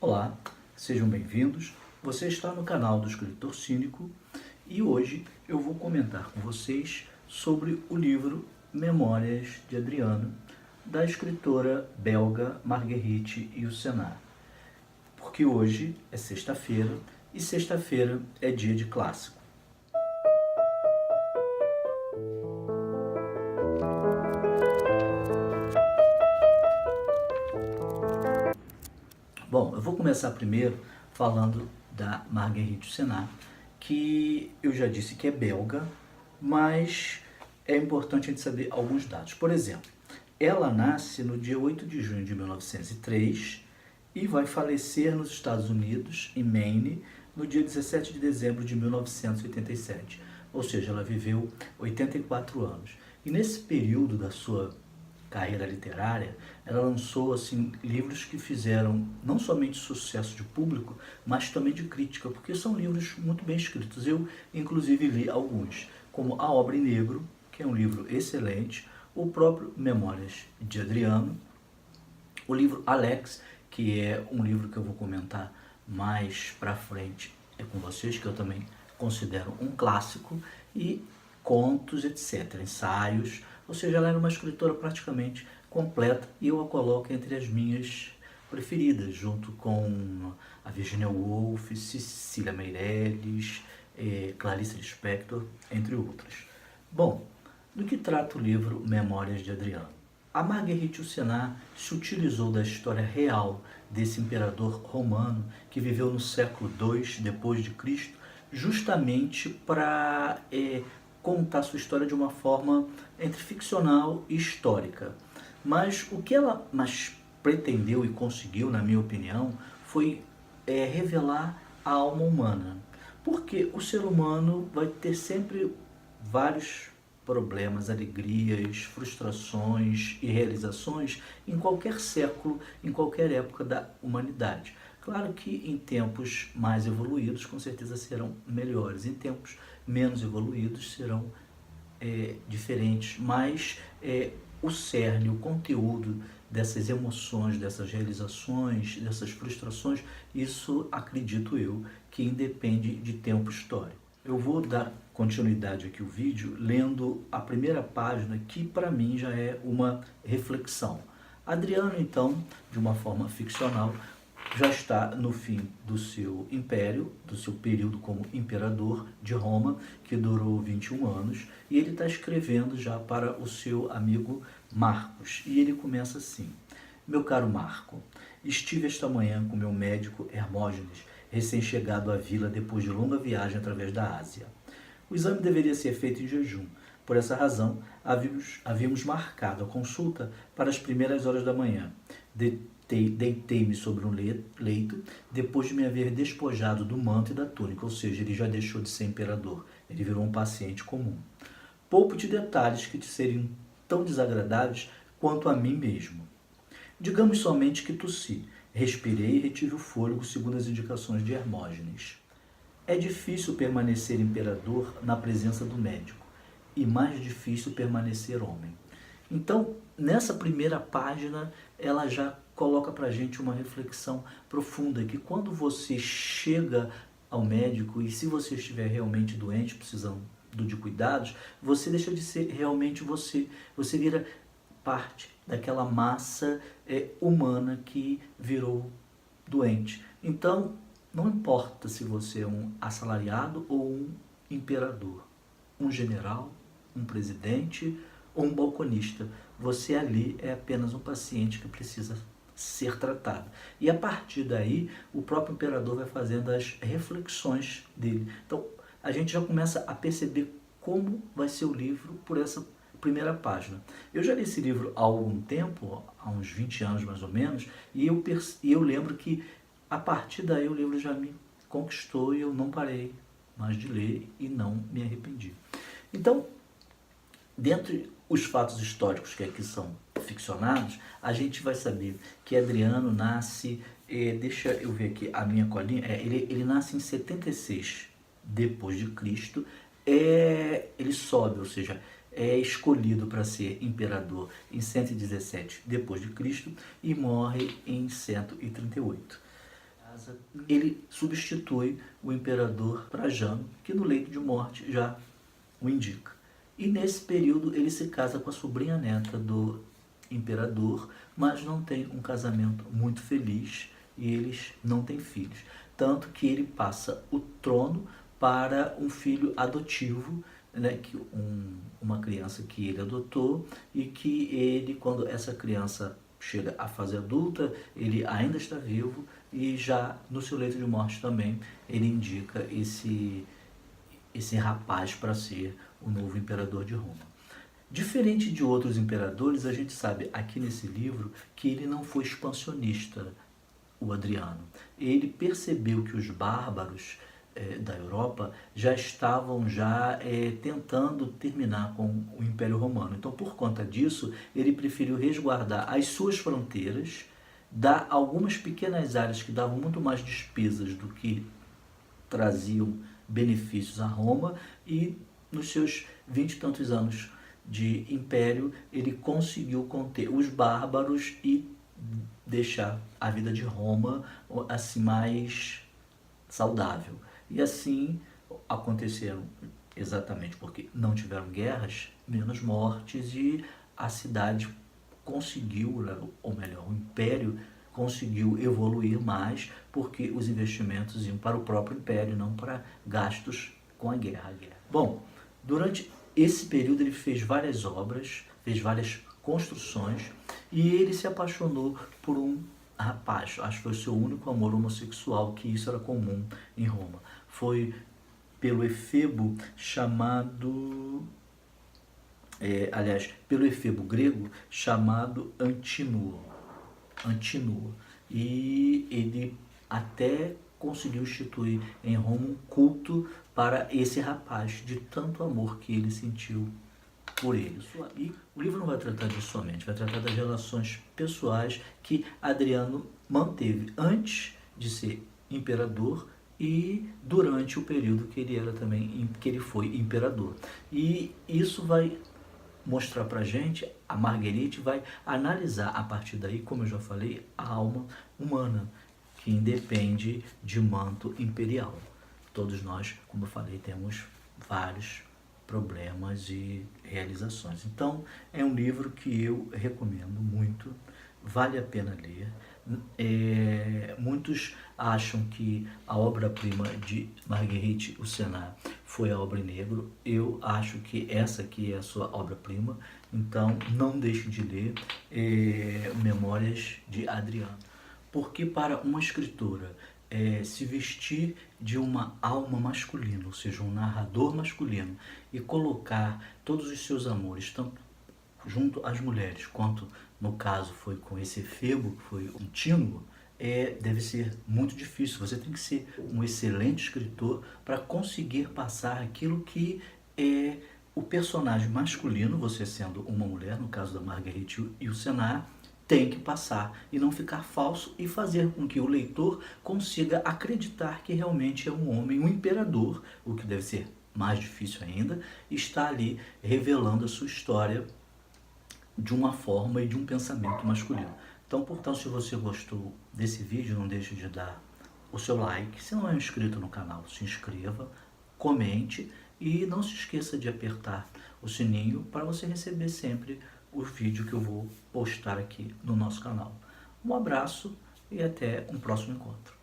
Olá, sejam bem-vindos. Você está no canal do Escritor Cínico e hoje eu vou comentar com vocês sobre o livro Memórias de Adriano, da escritora belga Marguerite Yourcenar. Porque hoje é sexta-feira e sexta-feira é dia de clássico. Bom, eu vou começar primeiro falando da Marguerite Yourcenar, que eu já disse que é belga, mas é importante a gente saber alguns dados. Por exemplo, ela nasce no dia 8 de junho de 1903 e vai falecer nos Estados Unidos, em Maine, no dia 17 de dezembro de 1987. Ou seja, ela viveu 84 anos. E nesse período da sua carreira literária, ela lançou assim livros que fizeram não somente sucesso de público, mas também de crítica, porque são livros muito bem escritos. Eu, inclusive, li alguns, como A Obra em Negro, que é um livro excelente, o próprio Memórias de Adriano, o livro Alex, que é um livro que eu vou comentar mais pra frente com vocês, que eu também considero um clássico, e contos, etc., ensaios. Ou seja, ela era uma escritora praticamente completa e eu a coloco entre as minhas preferidas, junto com a Virginia Woolf, Cecília Meirelles, Clarice Lispector, entre outras. Bom, do que trata o livro Memórias de Adriano? A Marguerite Yourcenar se utilizou da história real desse imperador romano que viveu no século II depois de Cristo, justamente para contar sua história de uma forma entre ficcional e histórica. Mas o que ela pretendeu e conseguiu, na minha opinião, foi revelar a alma humana. Porque o ser humano vai ter sempre vários problemas, alegrias, frustrações e realizações em qualquer século, em qualquer época da humanidade. Claro que em tempos mais evoluídos, com certeza serão melhores. Em tempos menos evoluídos serão diferentes, mas o cerne, o conteúdo dessas emoções, dessas realizações, dessas frustrações, isso acredito eu que independe de tempo histórico. Eu vou dar continuidade aqui ao vídeo lendo a primeira página, que para mim já é uma reflexão. Adriano, então, de uma forma ficcional, já está no fim do seu império, do seu período como imperador de Roma, que durou 21 anos, e ele está escrevendo já para o seu amigo Marcos. E ele começa assim: Meu caro Marco, estive esta manhã com meu médico Hermógenes, recém-chegado à vila depois de longa viagem através da Ásia. O exame deveria ser feito em jejum. Por essa razão, havíamos marcado a consulta para as primeiras horas da manhã. Deitei-me sobre um leito, depois de me haver despojado do manto e da túnica, ou seja, ele já deixou de ser imperador, ele virou um paciente comum. Poupo-te detalhes que te seriam tão desagradáveis quanto a mim mesmo. Digamos somente que tossi, respirei e retive o fôlego segundo as indicações de Hermógenes. É difícil permanecer imperador na presença do médico, e mais difícil permanecer homem. Então, nessa primeira página, ela já coloca para a gente uma reflexão profunda, que quando você chega ao médico, e se você estiver realmente doente, precisando de cuidados, você deixa de ser realmente você. Você vira parte daquela massa humana que virou doente. Então, não importa se você é um assalariado ou um imperador, um general, um presidente ou um balconista. Você ali é apenas um paciente que precisa ser tratado. E a partir daí, o próprio imperador vai fazendo as reflexões dele. Então, a gente já começa a perceber como vai ser o livro por essa primeira página. Eu já li esse livro há algum tempo, há uns 20 anos mais ou menos, e eu lembro que a partir daí o livro já me conquistou e eu não parei mais de ler e não me arrependi. Então, dentre os fatos históricos que aqui são ficcionados, a gente vai saber que Adriano nasce, deixa eu ver aqui a minha colinha, ele nasce em 76 depois de Cristo, ele sobe, ou seja, é escolhido para ser imperador em 117 depois de Cristo e morre em 138. ele substitui o imperador Trajano, que no leito de morte já o indica. E nesse período ele se casa com a sobrinha neta do imperador, mas não tem um casamento muito feliz e eles não têm filhos. Tanto que ele passa o trono para um filho adotivo, né, uma criança que ele adotou e que ele, quando essa criança chega à fase adulta, ele ainda está vivo e já no seu leito de morte também ele indica esse rapaz para ser o novo imperador de Roma. Diferente de outros imperadores, a gente sabe aqui nesse livro que ele não foi expansionista, o Adriano. Ele percebeu que os bárbaros da Europa já estavam tentando terminar com o Império Romano. Então, por conta disso, ele preferiu resguardar as suas fronteiras, dar algumas pequenas áreas que davam muito mais despesas do que traziam benefícios a Roma, e nos seus 20 e tantos anos de império, ele conseguiu conter os bárbaros e deixar a vida de Roma assim mais saudável. E assim aconteceram, exatamente porque não tiveram guerras, menos mortes, e a cidade conseguiu, ou melhor, o império conseguiu evoluir mais porque os investimentos iam para o próprio império, não para gastos com a guerra. Bom, durante esse período ele fez várias obras, fez várias construções, e ele se apaixonou por um rapaz. Acho que foi o seu único amor homossexual, que isso era comum em Roma. Foi pelo efebo chamado... pelo efebo grego chamado Antínuo. E ele até conseguiu instituir em Roma um culto para esse rapaz, de tanto amor que ele sentiu por ele. E o livro não vai tratar disso somente, vai tratar das relações pessoais que Adriano manteve antes de ser imperador e durante o período que ele era também, que ele foi imperador. E isso vai mostrar pra gente, a Marguerite vai analisar a partir daí, como eu já falei, a alma humana, que independe de manto imperial. Todos nós, como eu falei, temos vários problemas e realizações. Então, é um livro que eu recomendo muito, vale a pena ler. Muitos acham que a obra-prima de Marguerite Yourcenar foi a Obra Negro. Eu acho que essa aqui é a sua obra-prima, então não deixe de ler Memórias de Adriano. Porque para uma escritora se vestir de uma alma masculina, ou seja, um narrador masculino, e colocar todos os seus amores, tanto junto às mulheres, quanto no caso foi com esse efebo, que foi um Antínuo, deve ser muito difícil. Você tem que ser um excelente escritor para conseguir passar aquilo que o personagem masculino, você sendo uma mulher, no caso da Marguerite Yourcenar, tem que passar e não ficar falso, e fazer com que o leitor consiga acreditar que realmente é um homem, um imperador, o que deve ser mais difícil ainda, está ali revelando a sua história de uma forma e de um pensamento masculino. Então, portanto, se você gostou desse vídeo, não deixe de dar o seu like. Se não é inscrito no canal, se inscreva, comente e não se esqueça de apertar o sininho para você receber sempre o vídeo que eu vou postar aqui no nosso canal. Um abraço e até um próximo encontro.